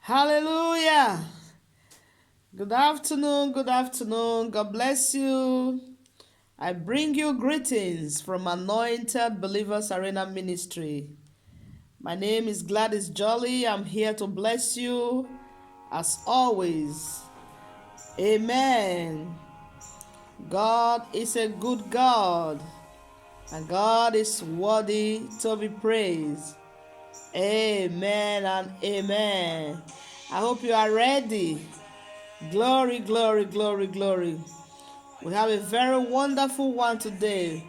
Hallelujah. Good afternoon. Good afternoon. God bless you. I bring you greetings from Anointed Believers Arena Ministry. My name is Gladys Jolly. I'm here to bless you as always. Amen. God is a good God, and God is worthy to be praised. Amen and amen. I hope you are ready. Glory, glory, glory, glory. We have a very wonderful one today.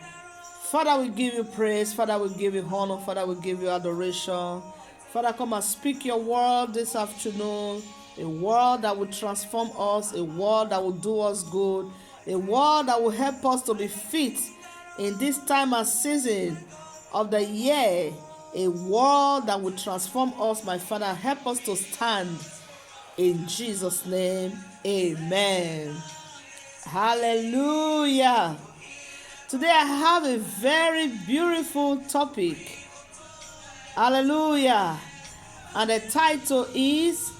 Father, we give you praise. Father, we give you honor. Father, we give you adoration. Father, come and speak your word this afternoon. A word that will transform us. A word that will do us good. A word that will help us to be fit in this time and season of the year. A word that will transform us, my Father. Help us to stand. In Jesus' name, amen. Hallelujah. Today I have a very beautiful topic. Hallelujah. And the title is,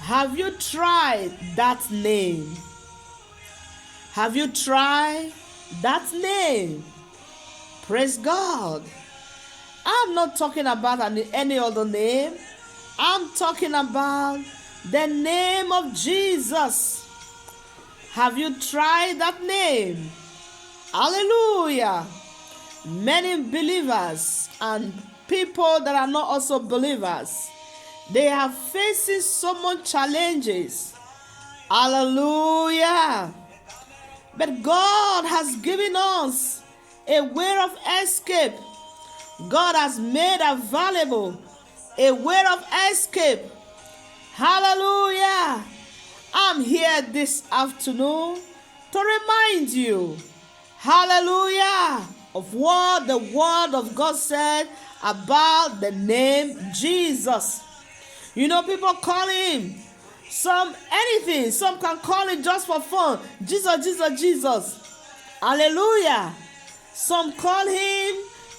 have you tried that name? Have you tried that name? Praise God. I'm not talking about any other name. I'm talking about the name of Jesus. Have you tried that name? Hallelujah. Many believers and people that are not also believers, they are facing so much challenges. Hallelujah. But God has given us a way of escape. God has made available a way of escape. Hallelujah. I'm here this afternoon to remind you, hallelujah, of what the word of God said about the name Jesus. You know, people call him anything. Some can call it just for fun. Jesus, Jesus, Jesus. Hallelujah. Some call him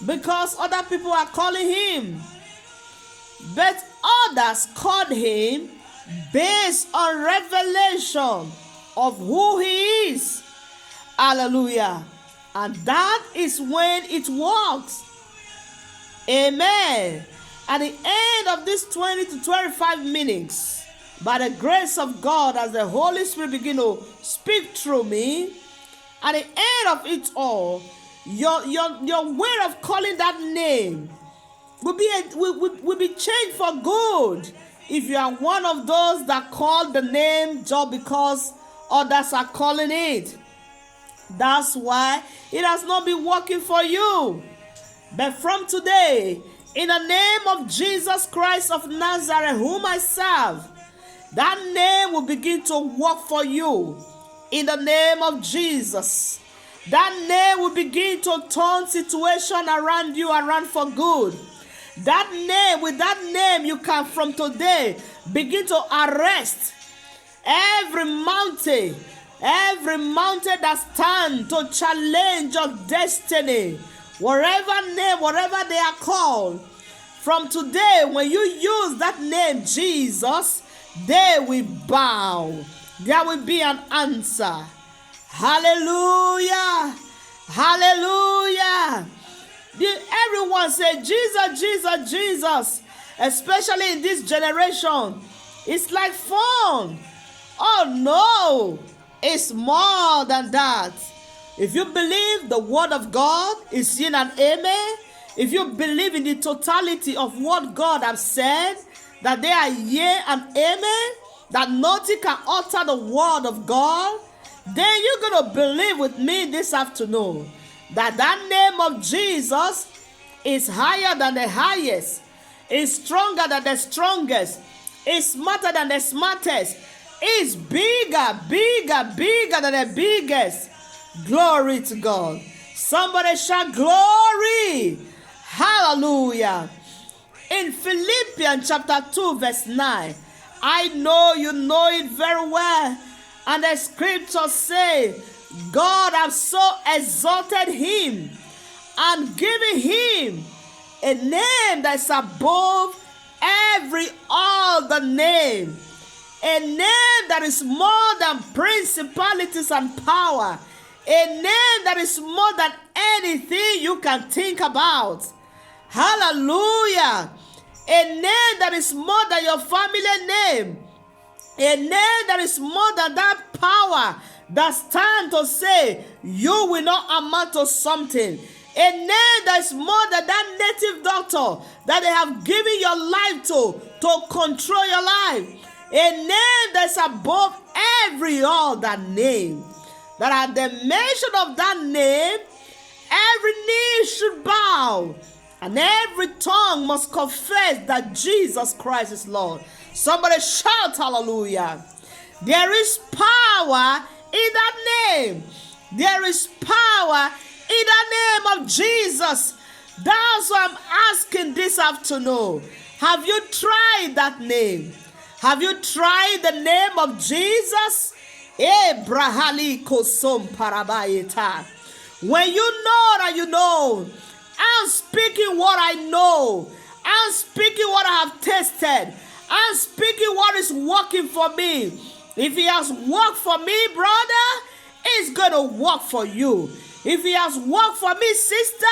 because other people are calling him. But others called him based on revelation of who he is. Hallelujah. And that is when it works. Amen. At the end of this 20 to 25 minutes, by the grace of God, as the Holy Spirit begin to speak through me, at the end of it all, your way of calling that name will be changed for good. If you are one of those that call the name just because others are calling it, that's why it has not been working for you. But from today, in the name of Jesus Christ of Nazareth, whom I serve, that name will begin to work for you. In the name of Jesus, that name will begin to turn situation around you around for good. That name, with that name, you can from today begin to arrest every mountain that stands to challenge your destiny. Whatever they are called, from today, when you use that name, Jesus, they will bow. There will be an answer. Hallelujah. Hallelujah. Everyone say, Jesus, Jesus, Jesus. Especially in this generation. It's like fun. Oh no. It's more than that. If you believe the word of God is in an amen, if you believe in the totality of what God has said, that they are yea and amen, that nothing can alter the word of God, then you're going to believe with me this afternoon that name of Jesus is higher than the highest, is stronger than the strongest, is smarter than the smartest, is bigger than the biggest. Glory to God. Somebody shout glory. Hallelujah. In Philippians chapter 2 verse 9, I know you know it very well. And the scriptures say, God has so exalted him and given him a name that's above every other of the name. A name that is more than principalities and power. A name that is more than anything you can think about. Hallelujah. A name that is more than your family name. A name that is more than that power that stands to say you will not amount to something. A name that is more than that native doctor that they have given your life to control your life. A name that's above every other name. That at the mention of that name, every knee should bow and every tongue must confess that Jesus Christ is Lord. Somebody shout hallelujah. There is power in that name. There is power in the name of Jesus. That's why I'm asking this afternoon. Have you tried that name? Have you tried the name of Jesus? Ebrahali kosom parabayeta. When you know that you know, I'm speaking what I know. I'm speaking what I have tasted. I'm speaking what is working for me. If he has worked for me, brother, it's going to work for you. If he has worked for me, sister,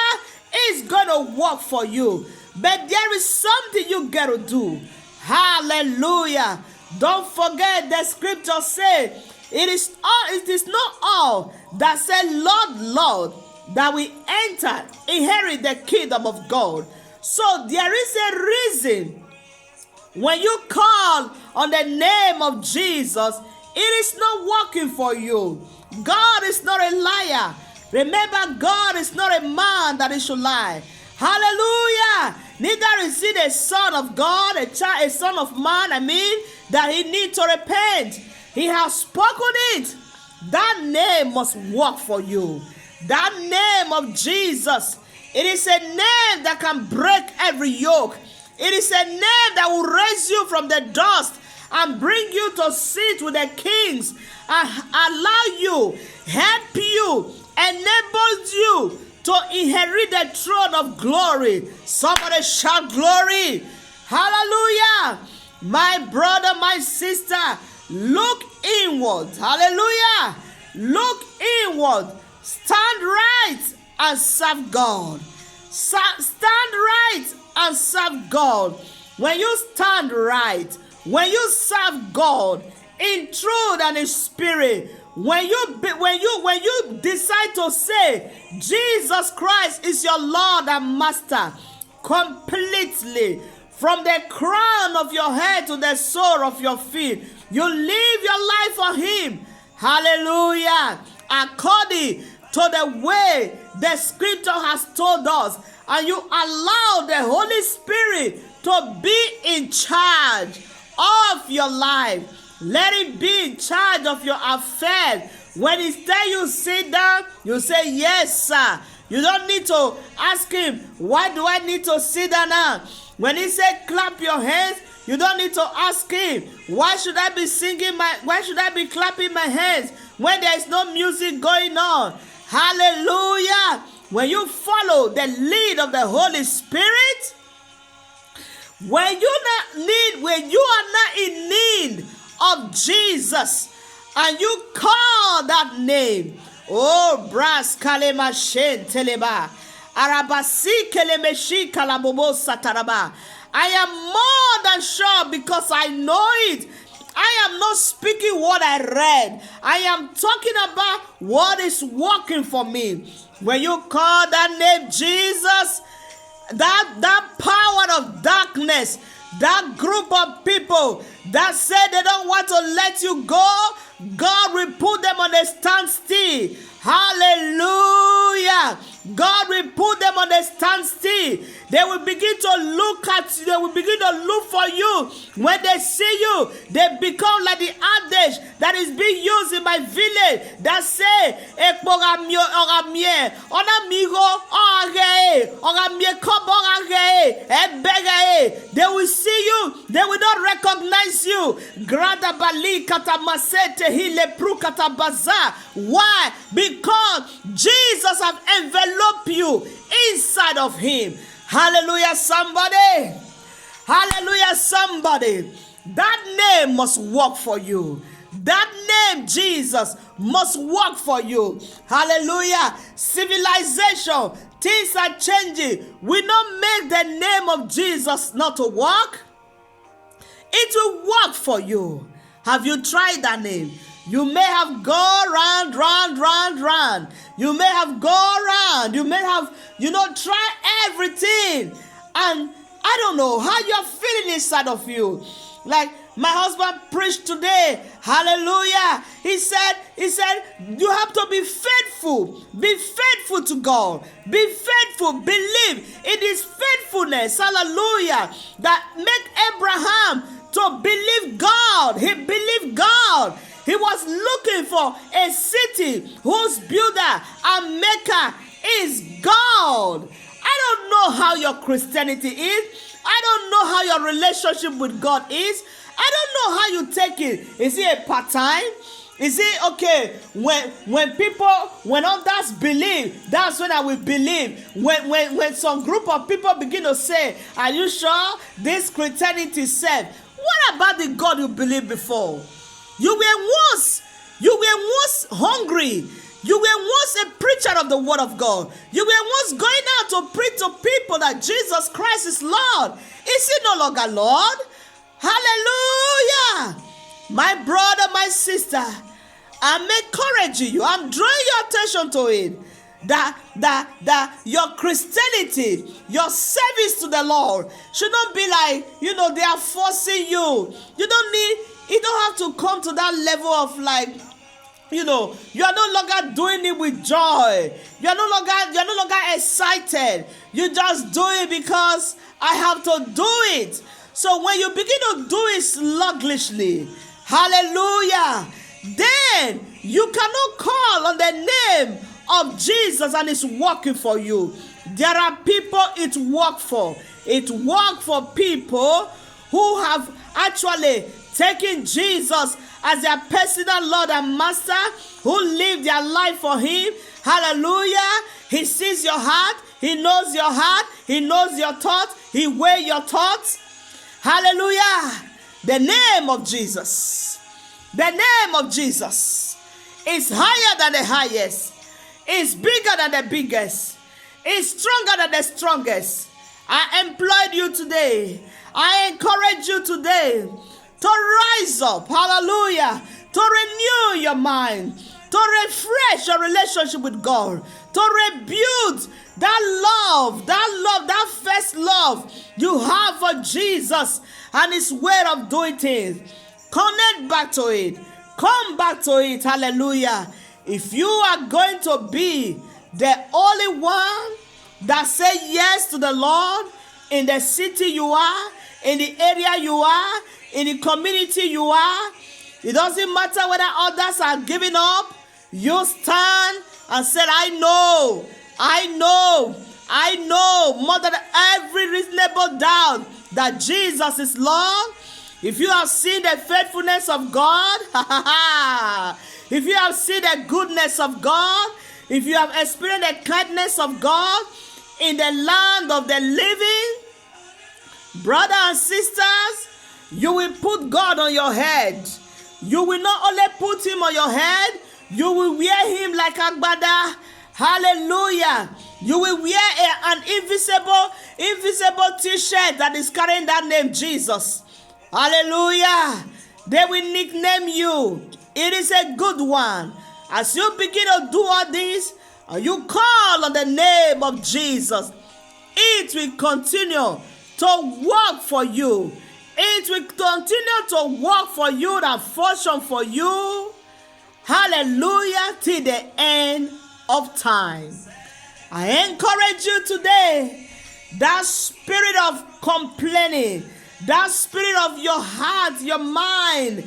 it's going to work for you. But there is something you got to do. Hallelujah. Don't forget the scripture says, it is not all that say, Lord, Lord, that we inherit the kingdom of God. So there is a reason when you call on the name of Jesus, it is not working for you. God is not a liar. Remember, God is not a man that he should lie. Hallelujah. Neither is he the son of God, a son of man, that he needs to repent. He has spoken it. That name must work for you. That name of Jesus, it is a name that can break every yoke. It is a name that will raise you from the dust and bring you to sit with the kings and allow you, help you, enable you to inherit the throne of glory. Somebody shout glory. Hallelujah. My brother, my sister, look inward. Hallelujah. Look inward. Stand right and serve God. Stand right and serve God. When you stand right, when you serve God in truth and in spirit, when you decide to say Jesus Christ is your Lord and Master completely, from the crown of your head to the sole of your feet, you live your life for him. Hallelujah. According to the way the scripture has told us, and you allow the Holy Spirit to be in charge of your life. Let him be in charge of your affairs. When he tells you sit down, you say yes, sir. You don't need to ask him, why do I need to sit down now? When he said clap your hands, you don't need to ask him, why should I be clapping my hands when there is no music going on? Hallelujah. When you follow the lead of the Holy Spirit, when you are not in need of Jesus and you call that name, oh bras kalema shen teleba arabasi kelemeshi kalabobo sataraba, I am more than sure because I know it. I am not speaking what I read. I am talking about what is working for me. When you call that name Jesus, that power of darkness, that group of people that said they don't want to let you go, God will put them on a standstill. Hallelujah. God will put them on a standstill. They will begin to look at you. They will begin to look for you. When they see you, they become like the adage that is being used in my village that say, they will see you. They will not recognize you. Why? Because Jesus has enveloped you inside of him. Hallelujah, somebody. Hallelujah, somebody. somebody, that name must work for you. That name, Jesus, must work for you. Hallelujah. Civilization, things are changing. We not make the name of Jesus not to work. It will work for you. Have you tried that name? You may have gone round. You may have gone round. You may have, tried everything. And I don't know how you're feeling inside of you. Like my husband preached today. Hallelujah. He said, you have to be faithful. Be faithful to God. Be faithful. Believe. It is faithfulness. Hallelujah. That make Abraham to believe God. He believed God. He was looking for a city whose builder and maker is God. I don't know how your Christianity is. I don't know how your relationship with God is. I don't know how you take it. Is it a part-time? Is it okay when others believe, that's when I will believe. When some group of people begin to say, are you sure this Christianity is safe? What about the God you believed before? You were once hungry. You were once a preacher of the word of God. You were once going out to preach to people that Jesus Christ is Lord. Is he no longer Lord? Hallelujah. My brother, my sister, I'm encouraging you. I'm drawing your attention to it. That your Christianity, your service to the Lord should not be like, they are forcing you. You don't have to come to that level of like, you are no longer doing it with joy. You're no longer excited. You just do it because I have to do it. So when you begin to do it sluggishly, hallelujah, then you cannot call on the name of Jesus and it's working for you. There are people it works for. It works for people who have actually taken Jesus as their personal Lord and Master, who live their life for him. Hallelujah. He sees your heart. He knows your heart. He knows your thoughts. He weighs your thoughts. Hallelujah. The name of Jesus. The name of Jesus is higher than the highest. It's bigger than the biggest. It's stronger than the strongest. I employed you today. I encourage you today to rise up, hallelujah, to renew your mind, to refresh your relationship with God, to rebuild that first love you have for Jesus and his way of doing things. Connect back to it. Come back to it, hallelujah. If you are going to be the only one that say yes to the Lord in the city you are, in the area you are, in the community you are, it doesn't matter whether others are giving up. You stand and say, I know more than every reasonable doubt that Jesus is Lord. If you have seen the faithfulness of God, if you have seen the goodness of God, if you have experienced the kindness of God in the land of the living, brothers and sisters, you will put God on your head. You will not only put him on your head, you will wear him like agbada. Hallelujah. You will wear an invisible t-shirt that is carrying that name, Jesus. Hallelujah. They will nickname you. It is a good one. As you begin to do all this, and you call on the name of Jesus, it will continue to work for you. It will continue to work for you and function for you. Hallelujah, till the end of time. I encourage you today, that spirit of complaining, that spirit of your heart, your mind.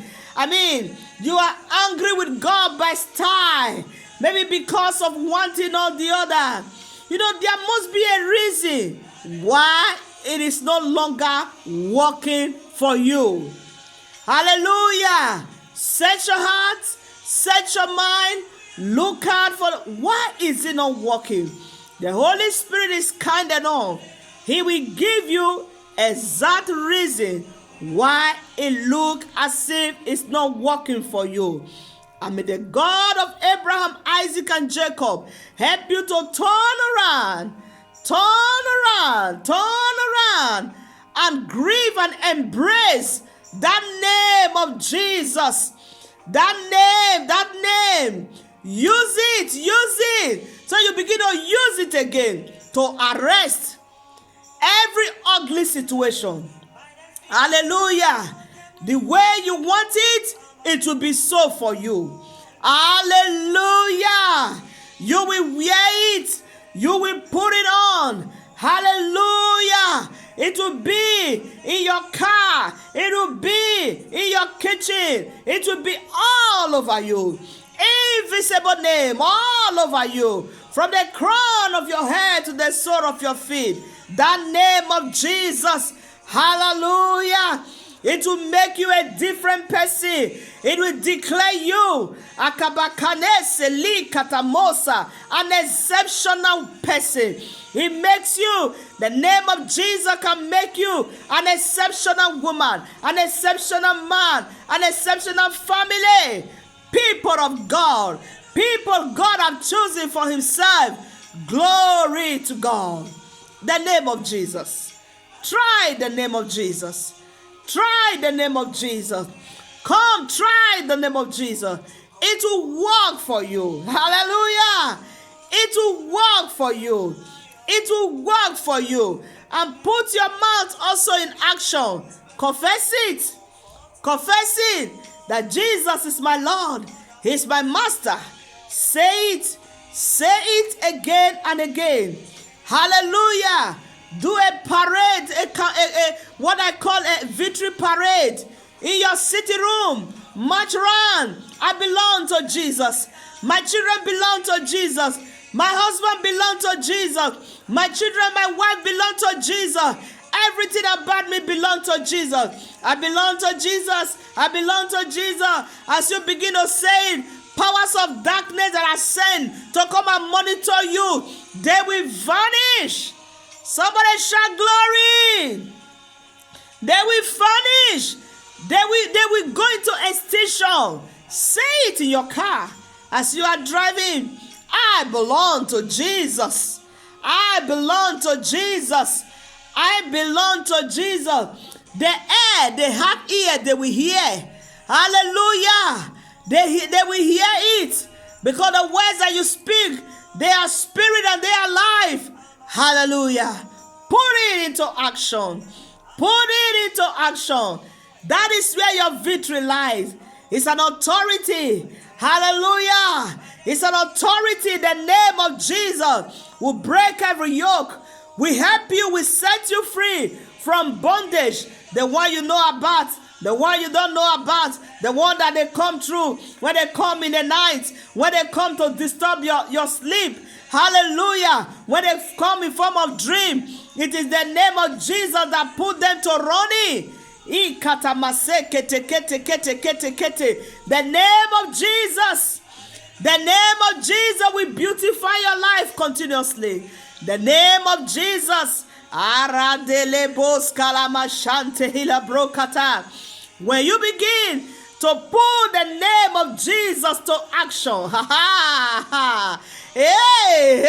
You are angry with God by style, maybe because of one thing or the other. There must be a reason why it is no longer working for you. Hallelujah. Set your heart, set your mind, look out for why is it not working. The Holy Spirit is kind enough. He will give you exact reason why it look as if it's not working for you. And may the God of Abraham, Isaac, and Jacob help you to turn around, and grieve and embrace that name of Jesus. That name. Use it. So you begin to use it again to arrest every ugly situation. Hallelujah. The way you want it, it will be so for you. Hallelujah. You will wear it. You will put it on. Hallelujah. It will be in your car. It will be in your kitchen. It will be all over you. Invisible name all over you. From the crown of your head to the sole of your feet. That name of Jesus. Hallelujah. It will make you a different person. It will declare you an exceptional person. It makes you, the name of Jesus can make you an exceptional woman, an exceptional man, an exceptional family. People of God, people God have chosen for himself. Glory to God. The name of Jesus. Try the name of Jesus. Try the name of Jesus. Come, try the name of Jesus. It will work for you. Hallelujah. It will work for you. It will work for you. And put your mouth also in action. Confess it. Confess it that Jesus is my Lord. He's my master. Say it. Say it again and again. Hallelujah. Do a parade, what I call a victory parade in your city room. March around. I belong to Jesus. My children belong to Jesus. My husband belongs to Jesus. My children, my wife belong to Jesus. Everything about me belongs to Jesus. I belong to Jesus. I belong to Jesus. As you begin to say it, powers of darkness that are sent to come and monitor you, they will vanish. Somebody shout glory. They will vanish. They will go into extinction. Say it in your car as you are driving. I belong to Jesus. I belong to Jesus. I belong to Jesus. The air, they have ear, they will hear. Hallelujah. They will hear it. Because the words that you speak, they are spirit and they are life. Hallelujah. Put it into action. Put it into action. That is where your victory lies. It's an authority. Hallelujah. It's an authority. The name of Jesus will break every yoke. We help you. We set you free from bondage. The one you know about. The one you don't know about. The one that they come through. When they come in the night. When they come to disturb your sleep. Hallelujah. When they come in form of dream, it is the name of Jesus that put them to running. The name of Jesus. The name of Jesus will beautify your life continuously. The name of Jesus. When you begin to put the name of Jesus to action. Hey.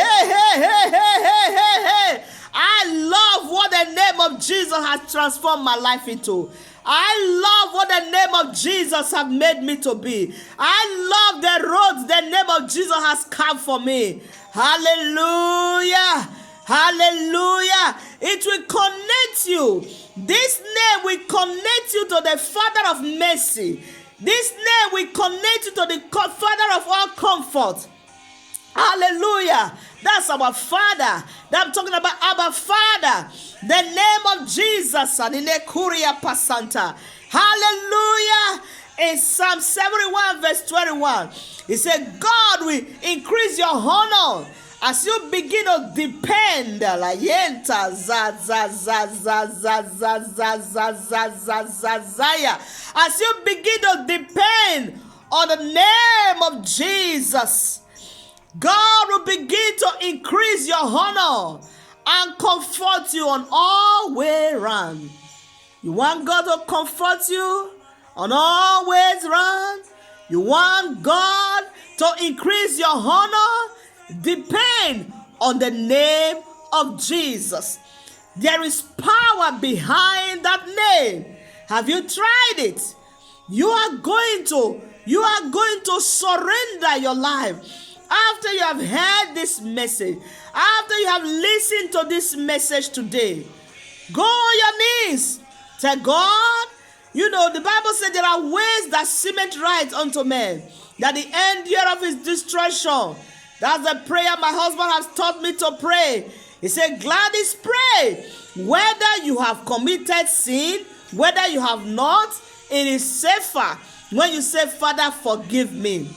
I love what the name of Jesus has transformed my life into. I love what the name of Jesus has made me to be. I love the roads the name of Jesus has carved for me. Hallelujah. Hallelujah. It will connect you. This name will connect you to the Father of mercy. This name will connect you to the Father of all comfort. Hallelujah. That's our Father. That I'm talking about, our Father. The name of Jesus. Hallelujah. In Psalm 71 verse 21, it said, God will increase your honor as you begin to depend. As you begin to depend on the name of Jesus, God will begin to increase your honor and comfort you on all way around. You want God to comfort you on all ways round. You want God to increase your honor. Depend on the name of Jesus. There is power behind that name. Have you tried it? You are going to surrender your life. After you have heard this message, after you have listened to this message today, go on your knees. Tell God, the Bible said there are ways that seemeth right unto men, that the end hereof is destruction. That's the prayer my husband has taught me to pray. He said, Gladys, pray. Whether you have committed sin, whether you have not, it is safer when you say, Father, forgive me.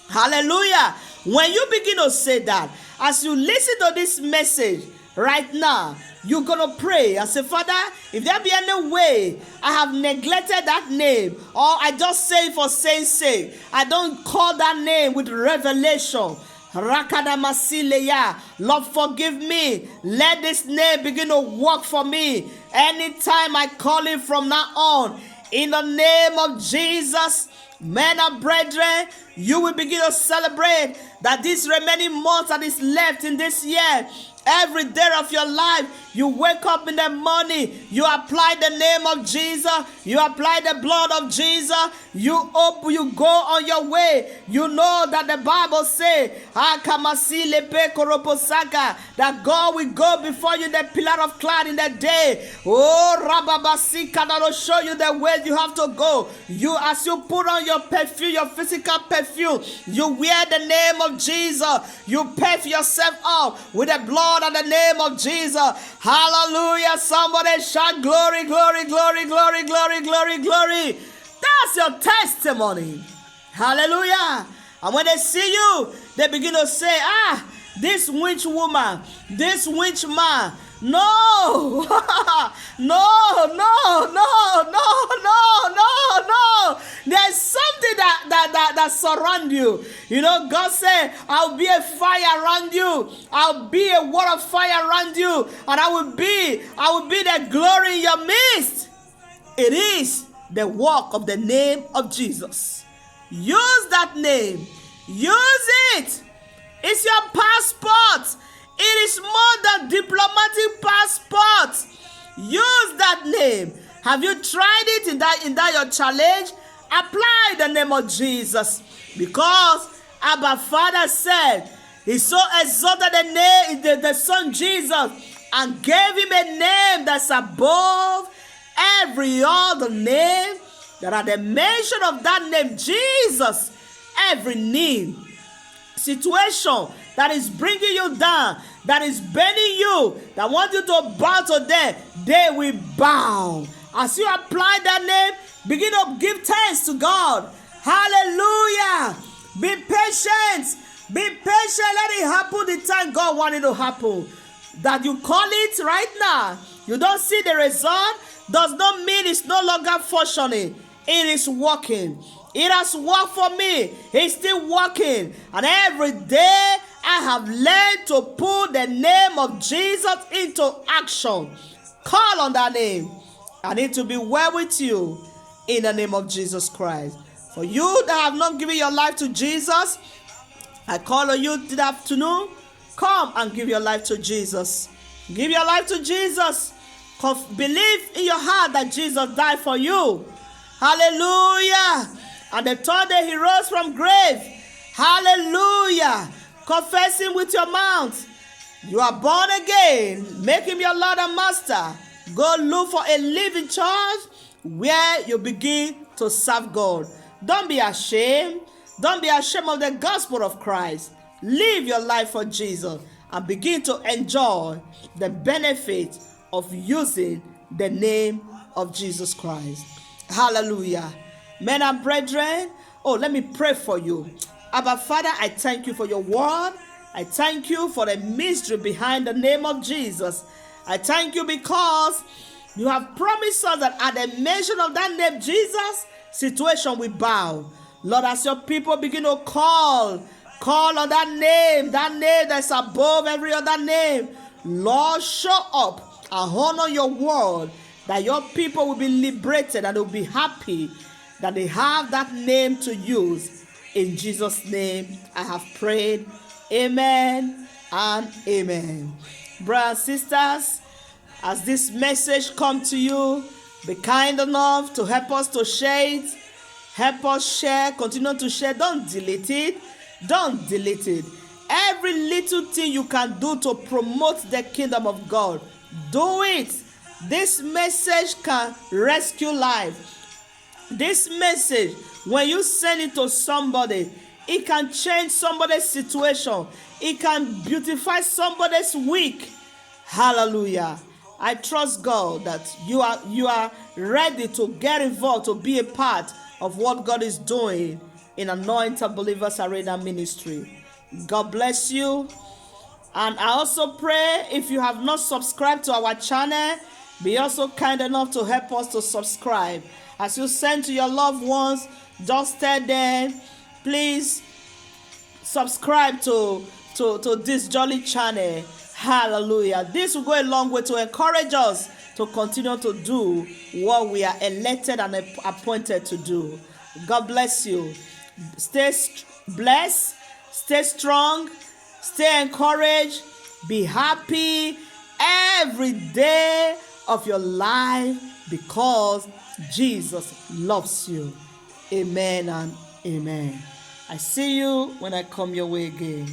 Hallelujah. When you begin to say that, as you listen to this message right now, you're going to pray and say, Father, if there be any way I have neglected that name, or I just say it for saying sake, I don't call that name with revelation. Lord, forgive me. Let this name begin to work for me. Anytime I call it from now on, in the name of Jesus, men and brethren, you will begin to celebrate that this remaining month that is left in this year, every day of your life, you wake up in the morning, you apply the name of Jesus, you apply the blood of Jesus, you go on your way. You know that the Bible says that God will go before you in the pillar of cloud in the day. Oh, Rababasika, that will show you the way you have to go. As you put on your perfume, your physical perfume, you wear the name of Jesus. You perfume yourself up with the blood and the name of Jesus. Hallelujah. Somebody shout glory, glory, glory, glory, glory, glory, glory. That's your testimony. Hallelujah. And when they see you, they begin to say, this witch woman, this witch man. No, no. There's something that surrounds you. God said, I'll be a fire around you. I'll be a wall of fire around you. And I will be the glory in your midst. It is the work of the name of Jesus. Use that name. Use it. It's your passport. It is more than diplomatic passport. Use that name. Have you tried it in that your challenge? Apply the name of Jesus. Because Abba Father said, He so exalted the Son Jesus and gave Him a name that's above every other name, that at the mention of that name, Jesus, every need, situation that is bringing you down, that is bending you, that want you to bow to them, they will bow. As you apply that name, begin to give thanks to God. Hallelujah. Be patient. Be patient. Let it happen the time God wanted to happen. That you call it right now, you don't see the result, does not mean it's no longer functioning. It is working. It has worked for me. It's still working. And every day I have learned to put the name of Jesus into action. Call on that name. I need to be well with you in the name of Jesus Christ. For you that have not given your life to Jesus, I call on you this afternoon. Come and give your life to Jesus. Give your life to Jesus. Believe in your heart that Jesus died for you. Hallelujah. And the third day He rose from grave. Hallelujah. Confess Him with your mouth. You are born again. Make Him your Lord and Master. Go look for a living church where you begin to serve God. Don't be ashamed. Don't be ashamed of the gospel of Christ. Live your life for Jesus and begin to enjoy the benefit of using the name of Jesus Christ. Hallelujah. Men and brethren, let me pray for you. Abba Father, I thank you for your word. I thank you for the mystery behind the name of Jesus. I thank you because you have promised us that at the mention of that name, Jesus, situation will bow. Lord, as your people begin to call on that name that's above every other name. Lord, show up and honor your word that your people will be liberated and will be happy that they have that name to use. In Jesus' name, I have prayed. Amen and amen. Brothers and sisters, as this message comes to you, be kind enough to help us to share it. Help us share. Continue to share. Don't delete it. Don't delete it. Every little thing you can do to promote the kingdom of God, do it. This message can rescue life. This message, when you send it to somebody, it can change somebody's situation. It can beautify somebody's week. Hallelujah. I trust God that you are ready to get involved, to be a part of what God is doing in Anointed Believers Arena Ministry. God bless you. And I also pray, if you have not subscribed to our channel, be also kind enough to help us to subscribe. As you send to your loved ones, just tell them, please subscribe to this jolly channel. Hallelujah. This will go a long way to encourage us to continue to do what we are elected and appointed to do. God bless you. Stay blessed, stay strong, stay encouraged, be happy every day of your life because Jesus loves you. Amen and amen. I see you when I come your way again.